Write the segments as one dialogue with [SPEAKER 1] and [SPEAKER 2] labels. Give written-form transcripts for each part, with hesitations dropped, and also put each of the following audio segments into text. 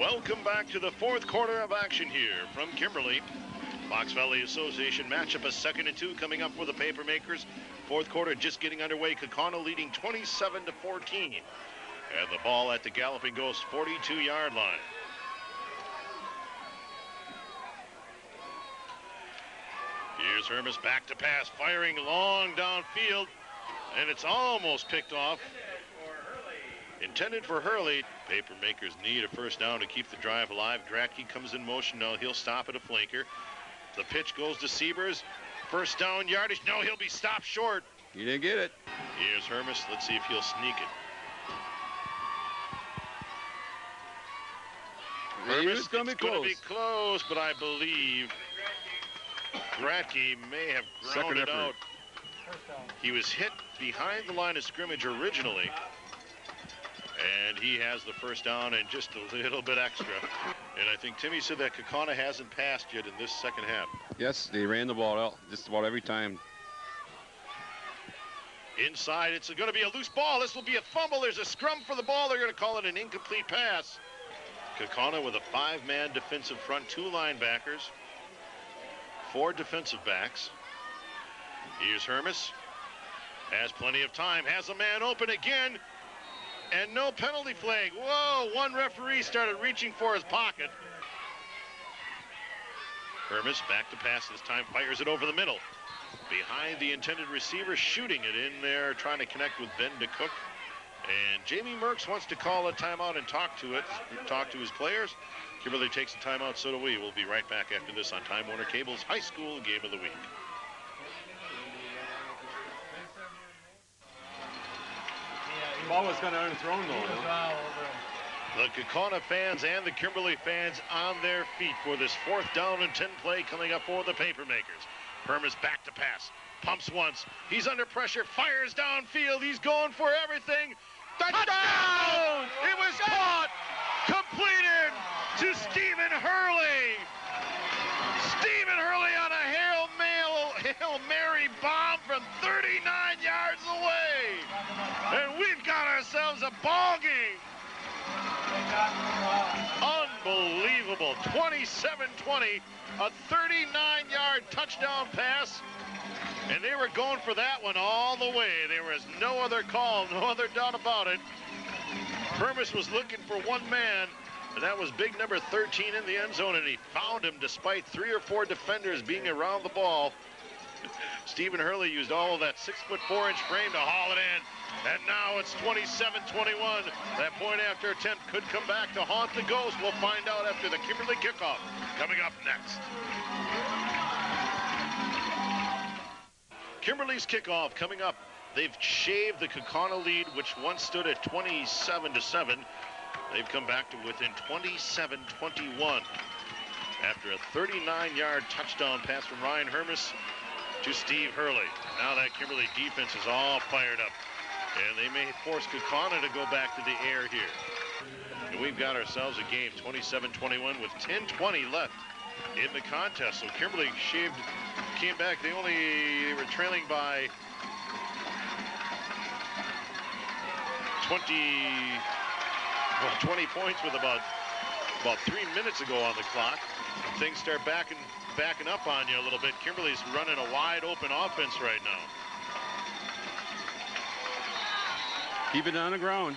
[SPEAKER 1] Welcome back to the fourth quarter of action here from Kimberly. Fox Valley Association matchup, a 2nd and 2 coming up for the Papermakers. Fourth quarter just getting underway. Kaukauna leading 27-14. And the ball at the Galloping Ghost 42-yard line. Here's Hermes back to pass, firing long downfield, and it's almost picked off. Intended for Hurley. Papermakers need a first down to keep the drive alive. Gratke comes in motion now. He'll stop at a flanker. The pitch goes to Siebers. First down yardage. No, he'll be stopped short.
[SPEAKER 2] He didn't get it.
[SPEAKER 1] Here's Hermes. Let's see if he'll sneak it. Hermes, it's going to be close, but I believe Gratke may have grounded out. He was hit behind the line of scrimmage originally. And he has the first down and just a little bit extra. And I think Timmy said that Kaukauna hasn't passed yet in this second half.
[SPEAKER 2] Yes, they ran the ball out just about every time.
[SPEAKER 1] Inside, it's going to be a loose ball. This will be a fumble. There's a scrum for the ball. They're going to call it an incomplete pass. Kaukauna with a 5-man defensive front, 2 linebackers, 4 defensive backs. Here's Hermes. Has plenty of time. Has a man open again. And no penalty flag. Whoa, one referee started reaching for his pocket. Hermes back to pass this time, fires it over the middle. Behind the intended receiver, shooting it in there, trying to connect with Ben DeCook. And Jamie Merckx wants to call a timeout and talk to his players. Kimberly takes a timeout, so do we. We'll be right back after this on Time Warner Cable's High School Game of the Week.
[SPEAKER 2] The ball was kind of underthrown, though.
[SPEAKER 1] The Kaukauna fans and the Kimberly fans on their feet for this 4th down and 10 play coming up for the Papermakers. Hermes back to pass. Pumps once. He's under pressure. Fires downfield. He's going for everything. Touchdown! It was caught. Completed to Stephen Hurley. Stephen Hurley on a Hail Mary bomb from 39 yards away. And we've got ourselves a ball game. Unbelievable. 27-20, a 39-yard touchdown pass. And they were going for that one all the way. There was no other call, no other doubt about it. Hermes was looking for one man, and that was big number 13 in the end zone, and he found him despite 3 or 4 defenders being around the ball. Stephen Hurley used all of that 6'4" frame to haul it in. And now it's 27-21. That point after attempt could come back to haunt the Ghost. We'll find out after the Kimberly kickoff. Coming up next. Kimberly's kickoff coming up. They've shaved the Kaukauna lead, which once stood at 27-7. They've come back to within 27-21 after a 39-yard touchdown pass from Ryan Hermes to Steve Hurley. Now that Kimberly defense is all fired up, and they may force Kaukauna to go back to the air here. And we've got ourselves a game, 27-21 with 10:20 left in the contest. So Kimberly came back. They were trailing by 20 points with about 3 minutes ago on the clock. Things start backing up on you a little bit. Kimberly's running a wide open offense right now.
[SPEAKER 2] Keep it on the ground.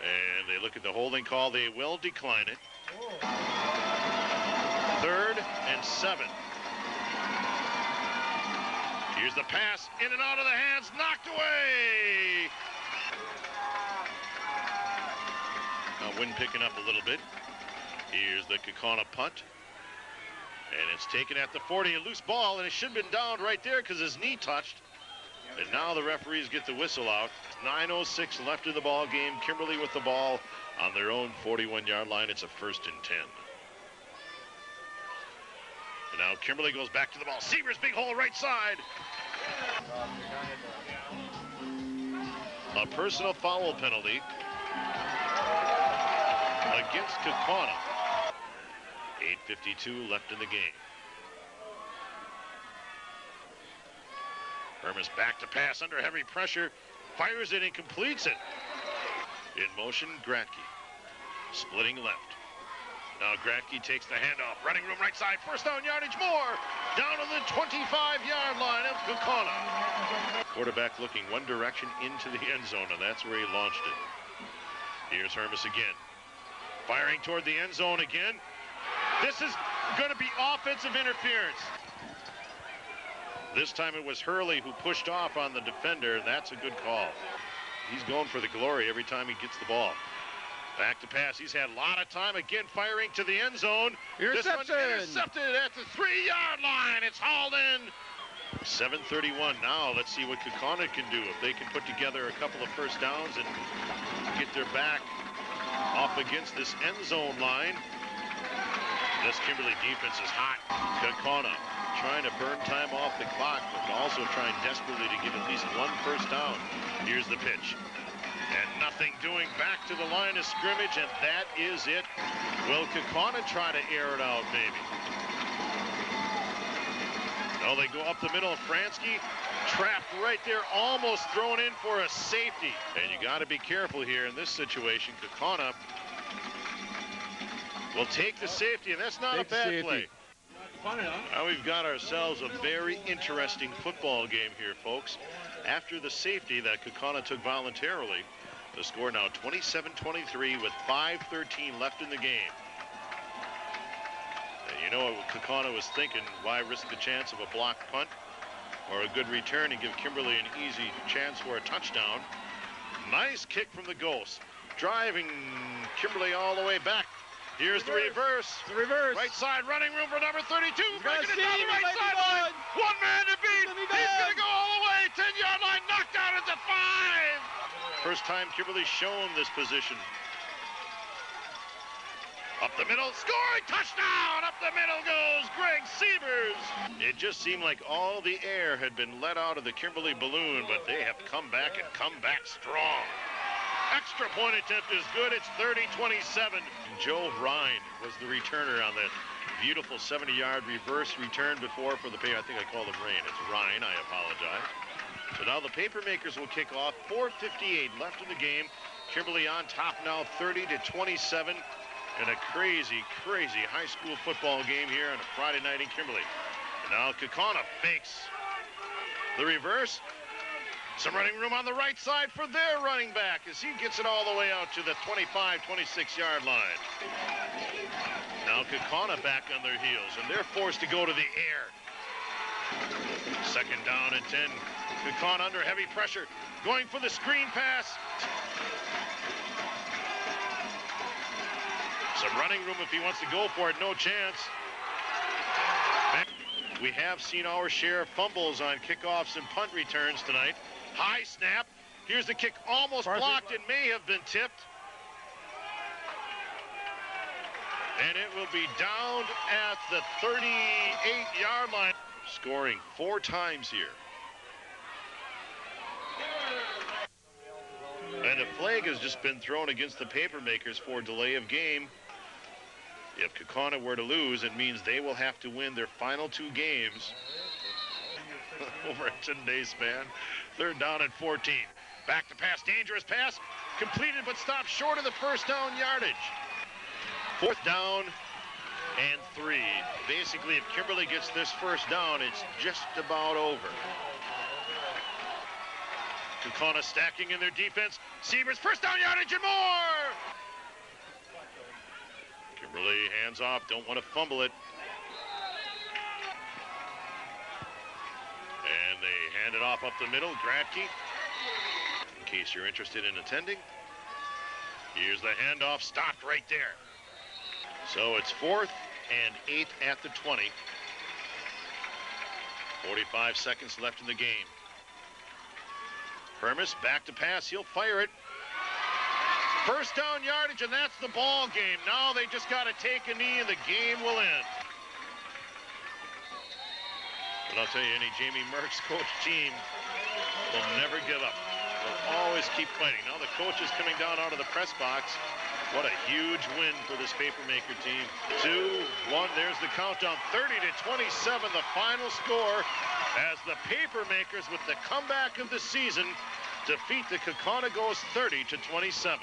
[SPEAKER 1] And they look at the holding call. They will decline it. 3rd and 7. Here's the pass. In and out of the hands. Knocked away. Now wind picking up a little bit. Here's the Kaukauna punt. And it's taken at the 40. A loose ball, and it should have been down right there because his knee touched. And now the referees get the whistle out. 9:06 left in the ball game. Kimberly with the ball on their own 41-yard line. It's a 1st and 10. And now Kimberly goes back to the ball. Sievers, big hole right side. A personal foul penalty against Kaukauna. 8:52 left in the game. Hermes back to pass under heavy pressure. Fires it and completes it. In motion, Gratke. Splitting left. Now Gratke takes the handoff. Running room right side. First down yardage more. Down to the 25-yard line of Kaukauna. Quarterback looking one direction into the end zone, and that's where he launched it. Here's Hermes again. Firing toward the end zone again. This is going to be offensive interference. This time it was Hurley who pushed off on the defender. That's a good call. He's going for the glory every time he gets the ball. Back to pass. He's had a lot of time. Again, firing to the end zone.
[SPEAKER 2] Interception.
[SPEAKER 1] This one intercepted at the 3-yard line. It's hauled in. 7:31 now. Let's see what Kaukauna can do. If they can put together a couple of first downs and get their back off against this end zone line. This Kimberly defense is hot. Kaukauna trying to burn time off the clock, but also trying desperately to get at least one first down. Here's the pitch. And nothing doing back to the line of scrimmage, and that is it. Will Kaukauna try to air it out, maybe? No, they go up the middle of Fransky. Trapped right there, almost thrown in for a safety. And you got to be careful here in this situation. Kaukauna will take the safety, and that's not a bad play. Now we've got ourselves a very interesting football game here, folks. After the safety that Kaukauna took voluntarily, the score now 27-23 with 5:13 left in the game. And you know what Kaukauna was thinking, why risk the chance of a blocked punt or a good return and give Kimberly an easy chance for a touchdown. Nice kick from the Ghost, driving Kimberly all the way back. Here's the reverse.
[SPEAKER 2] The reverse.
[SPEAKER 1] Right side running room for number 32. Breaking it down the right
[SPEAKER 2] Might be
[SPEAKER 1] sideline.
[SPEAKER 2] gone.
[SPEAKER 1] One man to beat. He's going to go all the way. 10-yard line, knocked out at the 5. First time Kimberly's shown this position. Up the middle, scoring touchdown. Up the middle goes Greg Sievers. It just seemed like all the air had been let out of the Kimberly balloon, but they have come back and come back strong. Extra point attempt is good. It's 30-27. Joe Ryan was the returner on that beautiful 70-yard reverse return before for the paper. I think I called him Rain. It's Ryan. I apologize. So now the Papermakers will kick off. 4:58 left in the game. Kimberly on top now, 30-27. And a crazy, crazy high school football game here on a Friday night in Kimberly. And now Kaukauna fakes the reverse. Some running room on the right side for their running back as he gets it all the way out to the 25, 26-yard line. Now Kaukauna back on their heels, and they're forced to go to the air. Second down and 10. Kaukauna under heavy pressure, going for the screen pass. Some running room if he wants to go for it, no chance. We have seen our share of fumbles on kickoffs and punt returns tonight. High snap. Here's the kick, almost blocked. It may have been tipped. And it will be down at the 38-yard line. Scoring 4 times here. And a flag has just been thrown against the Papermakers for delay of game. If Kaukauna were to lose, it means they will have to win their final 2 games over a 10-day span. Third down and 14. Back to pass, dangerous pass. Completed but stopped short of the first down yardage. 4th down and 3. Basically, if Kimberly gets this first down, it's just about over. Kaukauna stacking in their defense. Sievers, first down yardage and more. Kimberly hands off, don't want to fumble it. And they hand it off up the middle. Gratke, in case you're interested in attending. Here's the handoff, stopped right there. So it's 4th and 8 at the 20. 45 seconds left in the game. Hermes back to pass, he'll fire it. First down yardage, and that's the ball game. Now they just got to take a knee, and the game will end. But I'll tell you, any Jamie Merckx coach team will never give up. They'll always keep fighting. Now the coach is coming down out of the press box. What a huge win for this Papermaker team. 2-1, there's the countdown. 30-27, the final score as the Papermakers, with the comeback of the season, defeat the Kaukauna Ghosts 30-27.